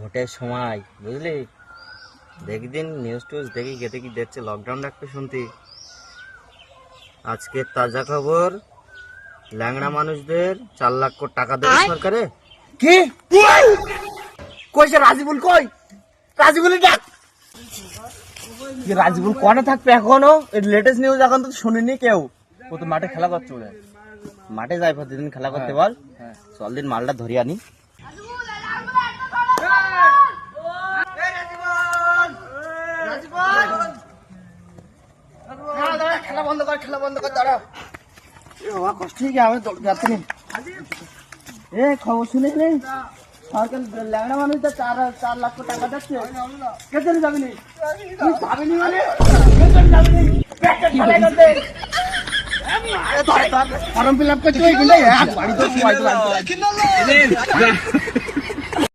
ভোটের সময় বুঝলি, দেখদিন নিউজ টিউজ দেখি গেতে কি দেখছে লকডাউন রাখতে শুনতি। আজকে তাজা খবর, ল্যাংড়া মানুষদের 4 লাখ করে টাকা দেবে সরকারে। কি কইছে রাজিবুল? কই রাজিবুল? ডাক কি রাজিবুল কোনে থাকবে এখনো? এই লেটেস্ট নিউজ এখন তো শুনিনি কেউ। ও তো মাঠে খেলা করছে। ওরা মাঠে যাই প্রতিদিন খেলা করতে বল। চল দিন মালটা ধরি আনি। খেলা বন্ধ কর, খেলা বন্ধ কর, দাঁড়া। কষ্ট হয়ে গিয়ে আমি যাচ্ছি না। এ খবর শুনিস নি? সরকার ল্যাংড়া মানুষদের 4 লাখ টাকা দিচ্ছে। কেন যাবি নি? তুই যাবি নি মানে যাবি নি? ফর্ম ফিল আপ করতে বাড়ি তো